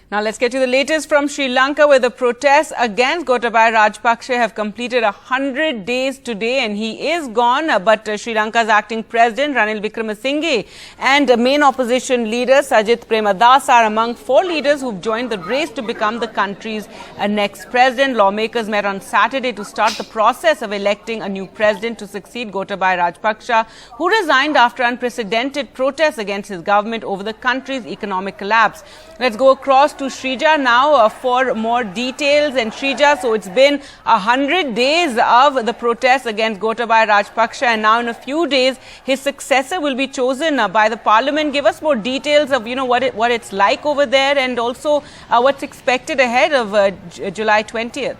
Now let's get to the latest from Sri Lanka, where the protests against Gotabaya Rajapaksa have completed 100 days today, and he is gone. But Sri Lanka's acting president Ranil Wickremesinghe and main opposition leader Sajith Premadasa are among 4 leaders who've joined the race to become the country's next president. Lawmakers met on Saturday to start the process of electing a new president to succeed Gotabaya Rajapaksa, who resigned after unprecedented protests against his government over the country's economic collapse. Let's go across to Shrija now for more details. And Shrija, so it's been 100 days of the protests against Gotabaya Rajapaksa, and now in a few days his successor will be chosen by the parliament. Give us more details of what it's like over there, and also what's expected ahead of July 20th.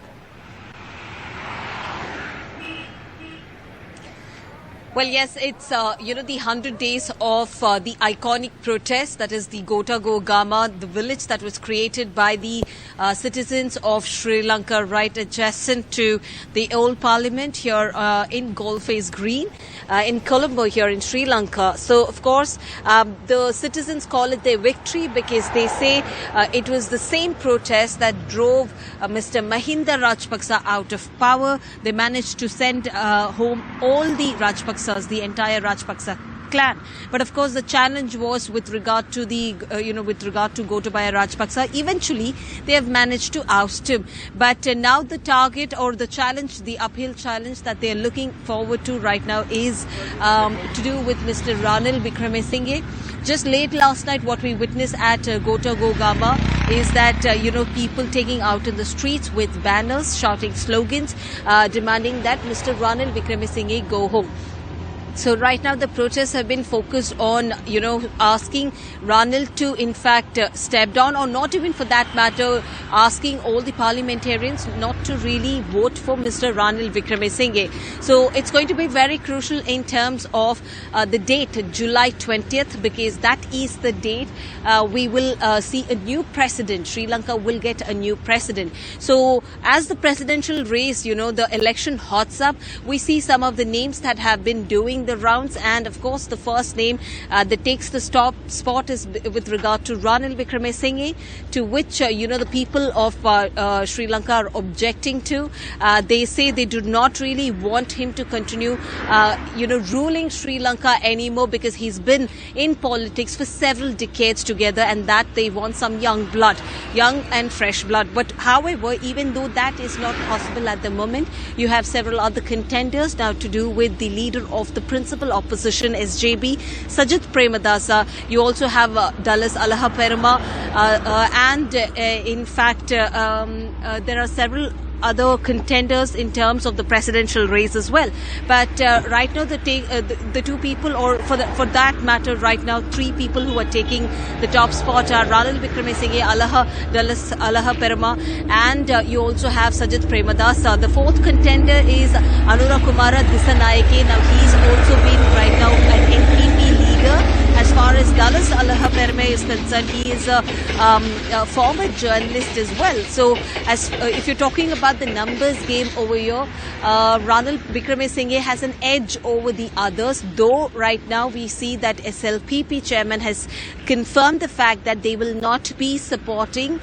Well, yes, it's, the 100 days of the iconic protest, that is the Gota Go Gama, the village that was created by the citizens of Sri Lanka, right adjacent to the old parliament here in Goldface Green, in Colombo here in Sri Lanka. So, of course, the citizens call it their victory because they say it was the same protest that drove Mr. Mahinda Rajapaksa out of power. They managed to send home all the Rajapaksas, the entire Rajapaksa clan. But of course the challenge was with regard to the Gotabaya Rajapaksa. Eventually they have managed to oust him, but now the target or the challenge, the uphill challenge that they are looking forward to right now is to do with Mr. Ranil Wickremesinghe. Just late last night, what we witnessed at Gota Go Gama is that, people taking out in the streets with banners, shouting slogans, demanding that Mr. Ranil Wickremesinghe go home. So right now the protests have been focused on, asking Ranil to in fact step down, or not even for that matter, asking all the parliamentarians not to really vote for Mr. Ranil Wickremesinghe. So it's going to be very crucial in terms of the date, July 20th, because that is the date we will see a new president. Sri Lanka will get a new president. So as the presidential race, the election hots up, we see some of the names that have been doing the rounds, and of course the first name that takes the spot is with regard to Ranil Wickremesinghe, to which the people of Sri Lanka are objecting to. They say they do not really want him to continue ruling Sri Lanka anymore, because he's been in politics for several decades together, and that they want some young blood, young and fresh blood. But however, even though that is not possible at the moment, you have several other contenders now to do with the leader of the principal opposition, SJB, Sajith Premadasa. You also have Dallas Alaha Perama, and in fact there are several other contenders in terms of the presidential race as well. But right now the two people, or for that matter right now 3 people who are taking the top spot are Ranil Wickremesinghe, Dallas Alaha Perama, and you also have Sajith Premadasa. The 4th contender is Anura Kumara Disanayake. Now he's also been right now an NPP leader. As far as Dallas Alaha Perama is concerned, he is a former journalist as well. So as if you're talking about the numbers game over here, Ranil Wickremesinghe has an edge over the others, though right now we see that SLPP chairman has confirmed the fact that they will not be supporting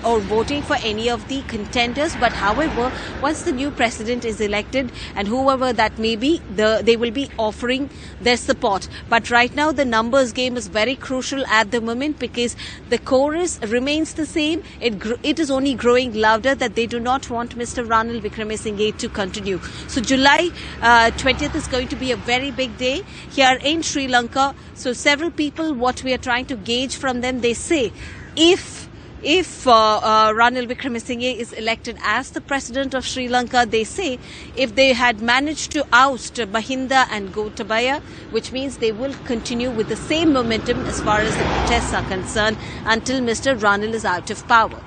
or voting for any of the contenders. But however, once the new president is elected, and whoever that may be, they will be offering their support. But right now the numbers game is very crucial at the moment, because the chorus remains the same. It is only growing louder that they do not want Mr. Ranil Wickremesinghe to continue. So July 20th is going to be a very big day here in Sri Lanka. So several people, what we are trying to gauge from them, they say if Ranil Wickremesinghe is elected as the president of Sri Lanka, they say if they had managed to oust Mahinda and Gotabaya, which means they will continue with the same momentum as far as the protests are concerned until Mr. Ranil is out of power.